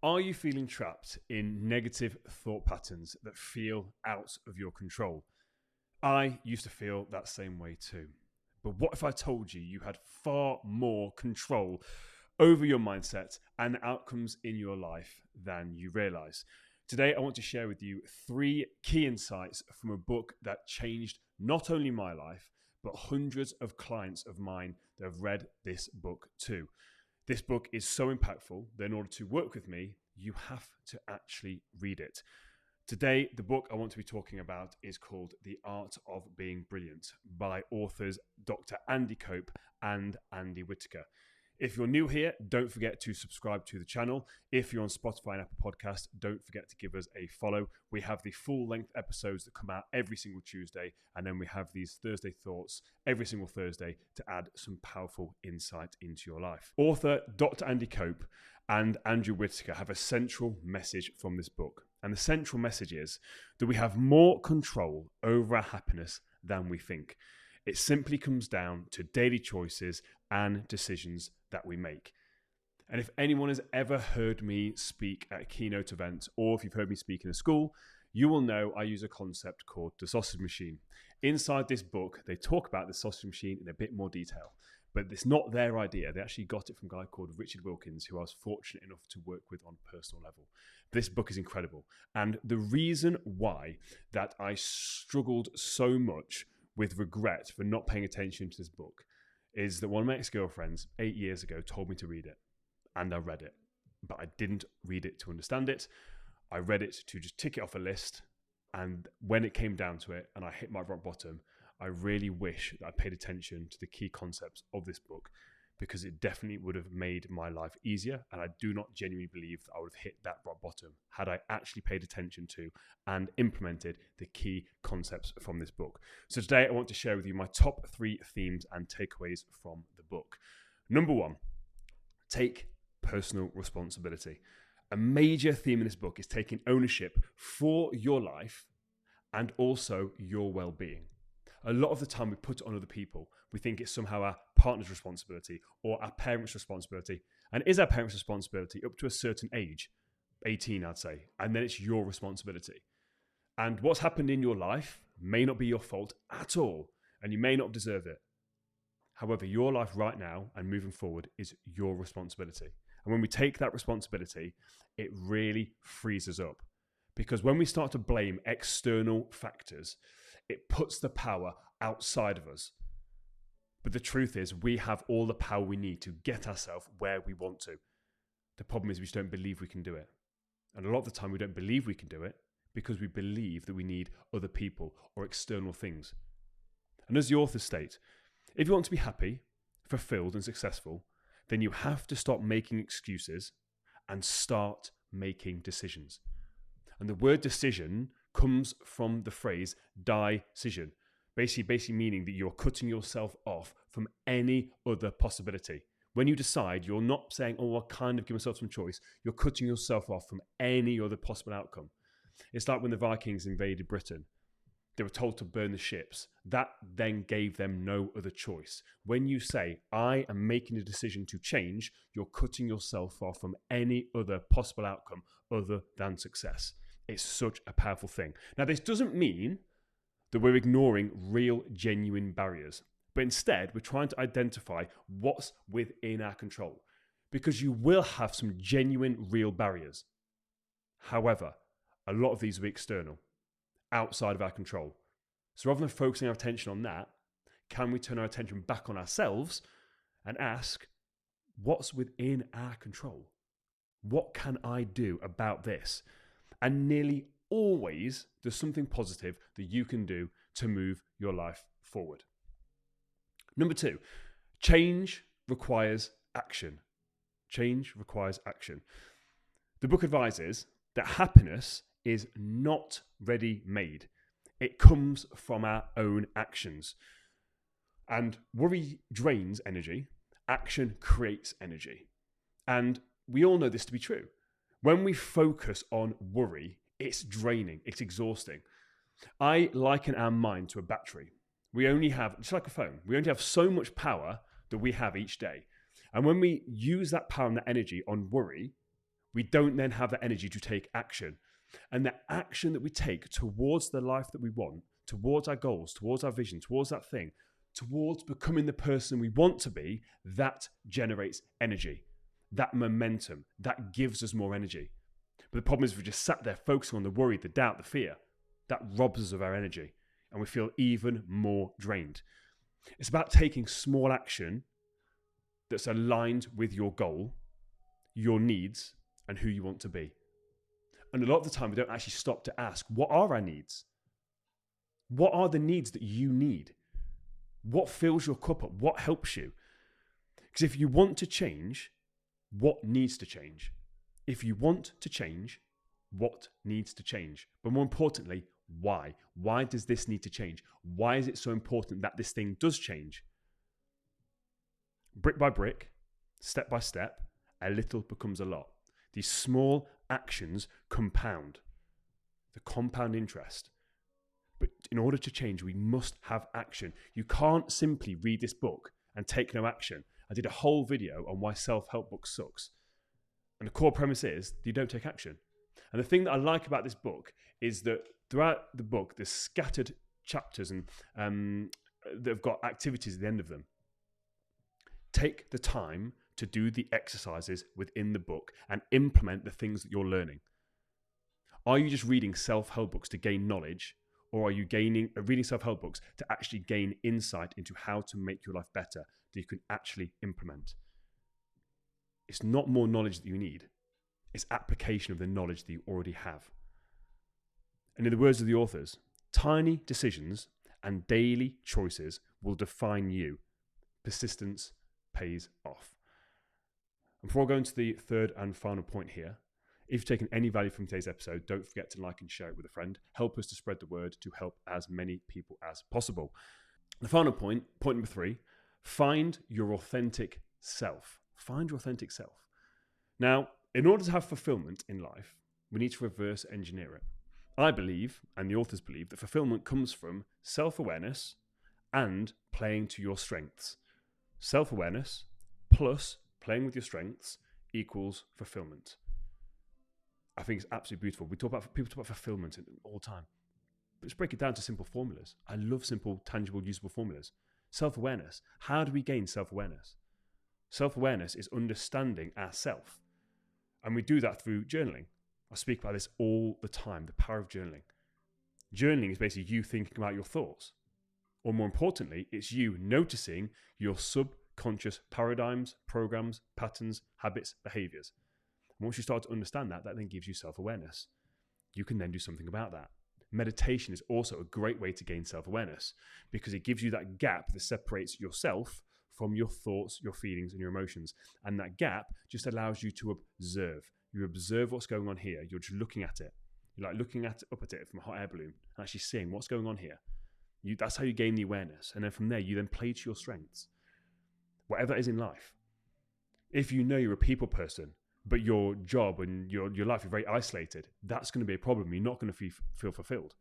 Are you feeling trapped in negative thought patterns that feel out of your control? I used to feel that same way too. But what if I told you you had far more control over your mindset and outcomes in your life than you realize? Today, I want to share with you 3 key insights from a book that changed not only my life, but hundreds of clients of mine that have read this book too. This book is so impactful that in order to work with me, you have to actually read it. Today, the book I want to be talking about is called The Art of Being Brilliant by authors Dr. Andy Cope and Andy Whitaker. If you're new here, don't forget to subscribe to the channel. If you're on Spotify and Apple Podcasts, don't forget to give us a follow. We have the full-length episodes that come out every single Tuesday, and then we have these Thursday Thoughts every single Thursday to add some powerful insight into your life. Author Dr. Andy Cope and Andrew Whitaker have a central message from this book, and the central message is that we have more control over our happiness than we think. It simply comes down to daily choices and decisions that we make. And if anyone has ever heard me speak at a keynote event, or if you've heard me speak in a school, you will know I use a concept called the sausage machine. Inside this book, they talk about the sausage machine in a bit more detail, but it's not their idea. They actually got it from a guy called Richard Wilkins, who I was fortunate enough to work with on a personal level. This book is incredible. And the reason why that I struggled so much with regret for not paying attention to this book is that one of my ex-girlfriends 8 years ago told me to read it, and I read it, but I didn't read it to understand it. I read it to just tick it off a list, and when it came down to it and I hit my rock bottom, I really wish that I paid attention to the key concepts of this book, because it definitely would have made my life easier, and I do not genuinely believe that I would have hit that rock bottom had I actually paid attention to and implemented the key concepts from this book. So today I want to share with you my top 3 themes and takeaways from the book. Number 1, take personal responsibility. A major theme in this book is taking ownership for your life and also your well-being. A lot of the time we put it on other people. We think it's somehow our partner's responsibility or our parents' responsibility. And it is our parents' responsibility up to a certain age, 18 I'd say, and then it's your responsibility. And what's happened in your life may not be your fault at all, and you may not deserve it. However, your life right now and moving forward is your responsibility. And when we take that responsibility, it really frees us up. Because when we start to blame external factors, it puts the power outside of us. But the truth is, we have all the power we need to get ourselves where we want to. The problem is we just don't believe we can do it. And a lot of the time we don't believe we can do it because we believe that we need other people or external things. And as the authors state, if you want to be happy, fulfilled and successful, then you have to stop making excuses and start making decisions. And the word decision comes from the phrase decision, basically meaning that you're cutting yourself off from any other possibility. When you decide, you're not saying, oh, I'll kind of give myself some choice. You're cutting yourself off from any other possible outcome. It's like when the Vikings invaded Britain. They were told to burn the ships. That then gave them no other choice. When you say, I am making a decision to change, you're cutting yourself off from any other possible outcome other than success. It's such a powerful thing. Now, this doesn't mean that we're ignoring real, genuine barriers, but instead we're trying to identify what's within our control, because you will have some genuine, real barriers. However, a lot of these will be external, outside of our control. So rather than focusing our attention on that, can we turn our attention back on ourselves and ask, what's within our control? What can I do about this? And nearly always, there's something positive that you can do to move your life forward. Number 2, change requires action. Change requires action. The book advises that happiness is not ready-made. It comes from our own actions. And worry drains energy. Action creates energy. And we all know this to be true. When we focus on worry, it's draining, it's exhausting. I liken our mind to a battery. We only have, just like a phone, we only have so much power that we have each day. And when we use that power and that energy on worry, we don't then have that energy to take action. And the action that we take towards the life that we want, towards our goals, towards our vision, towards that thing, towards becoming the person we want to be, that generates energy, that momentum, that gives us more energy. But the problem is, if we just sat there focusing on the worry, the doubt, the fear, that robs us of our energy and we feel even more drained. It's about taking small action that's aligned with your goal, your needs, and who you want to be. And a lot of the time, we don't actually stop to ask, what are our needs? What are the needs that you need? What fills your cup up? What helps you? Because if you want to change, what needs to change? If you want to change, what needs to change? But more importantly, why? Why does this need to change? Why is it so important that this thing does change? Brick by brick, step by step, a little becomes a lot. These small actions compound. The compound interest. But in order to change, we must have action. You can't simply read this book and take no action. I did a whole video on why self-help book sucks. And the core premise is you don't take action. And the thing that I like about this book is that throughout the book, there's scattered chapters and that have got activities at the end of them. Take the time to do the exercises within the book and implement the things that you're learning. Are you just reading self-help books to gain knowledge, or are you reading self-help books to actually gain insight into how to make your life better that you can actually implement? It's not more knowledge that you need. It's application of the knowledge that you already have. And in the words of the authors, tiny decisions and daily choices will define you. Persistence pays off. And before I go into the third and final point here, if you've taken any value from today's episode, don't forget to like and share it with a friend. Help us to spread the word to help as many people as possible. The final point number 3, find your authentic self. Find your authentic self. Now, in order to have fulfillment in life, we need to reverse engineer it. I believe, and the authors believe, that fulfillment comes from self-awareness and playing to your strengths. Self-awareness plus playing with your strengths equals fulfillment. I think it's absolutely beautiful. People talk about fulfillment all the time. But let's break it down to simple formulas. I love simple, tangible, usable formulas. Self-awareness. How do we gain self-awareness? Self-awareness is understanding ourself. And we do that through journaling. I speak about this all the time, the power of journaling. Journaling is basically you thinking about your thoughts. Or more importantly, it's you noticing your subconscious paradigms, programs, patterns, habits, behaviors. And once you start to understand that, that then gives you self-awareness. You can then do something about that. Meditation is also a great way to gain self-awareness because it gives you that gap that separates yourself from your thoughts, your feelings, and your emotions. And that gap just allows you to observe. You observe what's going on here. You're just looking at it. You're like looking up at it from a hot air balloon and actually seeing what's going on here. That's how you gain the awareness. And then from there, you then play to your strengths. Whatever that is in life. If you know you're a people person, but your job and your life is very isolated, that's going to be a problem. You're not going to feel fulfilled.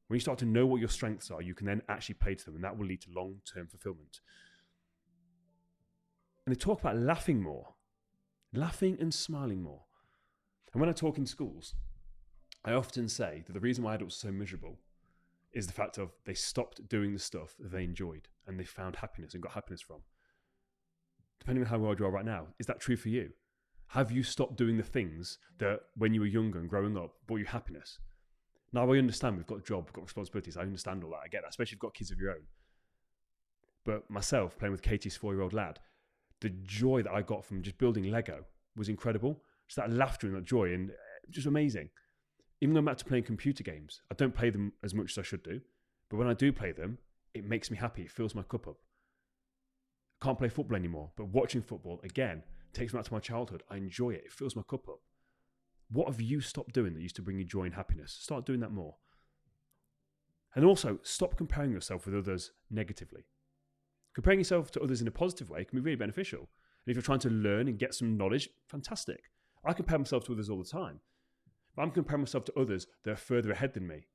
When you start to know what your strengths are, you can then actually play to them, and that will lead to long-term fulfillment. And they talk about laughing more, laughing and smiling more. And when I talk in schools, I often say that the reason why adults are so miserable is the fact of they stopped doing the stuff that they enjoyed and they found happiness and got happiness from. Depending on how old you are right now, is that true for you? Have you stopped doing the things that when you were younger and growing up brought you happiness? Now I understand we've got a job, we've got responsibilities. I understand all that. I get that, especially if you've got kids of your own. But myself, playing with Katie's 4-year-old lad, the joy that I got from just building Lego was incredible. Just that laughter and that joy, and just amazing. Even going back to playing computer games, I don't play them as much as I should do. But when I do play them, it makes me happy. It fills my cup up. I can't play football anymore, but watching football, again, takes me back to my childhood. I enjoy it. It fills my cup up. What have you stopped doing that used to bring you joy and happiness? Start doing that more. And also, stop comparing yourself with others negatively. Comparing yourself to others in a positive way can be really beneficial. And if you're trying to learn and get some knowledge, fantastic. I compare myself to others all the time. But I'm comparing myself to others that are further ahead than me.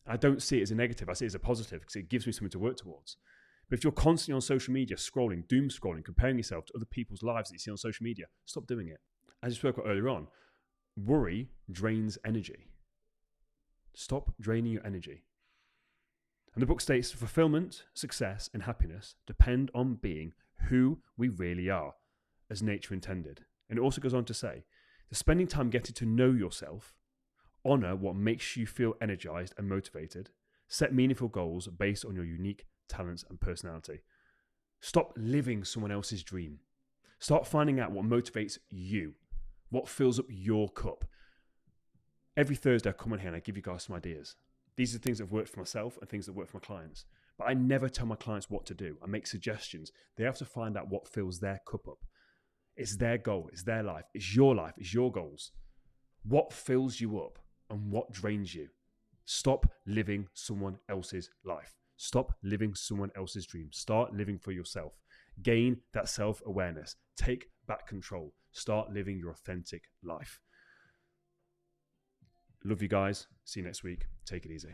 I don't see it as a negative. I see it as a positive because it gives me something to work towards. But if you're constantly on social media scrolling, doom scrolling, comparing yourself to other people's lives that you see on social media, stop doing it. As you spoke about earlier on, worry drains energy. Stop draining your energy. And the book states fulfillment, success, and happiness depend on being who we really are, as nature intended. And it also goes on to say that spending time getting to know yourself, honor what makes you feel energized and motivated, set meaningful goals based on your unique talents and personality. Stop living someone else's dream. Start finding out what motivates you, what fills up your cup. Every Thursday I come on here and I give you guys some ideas. These are things that have worked for myself and things that work for my clients. But I never tell my clients what to do. I make suggestions. They have to find out what fills their cup up. It's their goal. It's their life. It's your goals. What fills you up and what drains you? Stop living someone else's life. Stop living someone else's dream. Start living for yourself. Gain that self-awareness. Take back control. Start living your authentic life. Love you guys. See you next week. Take it easy.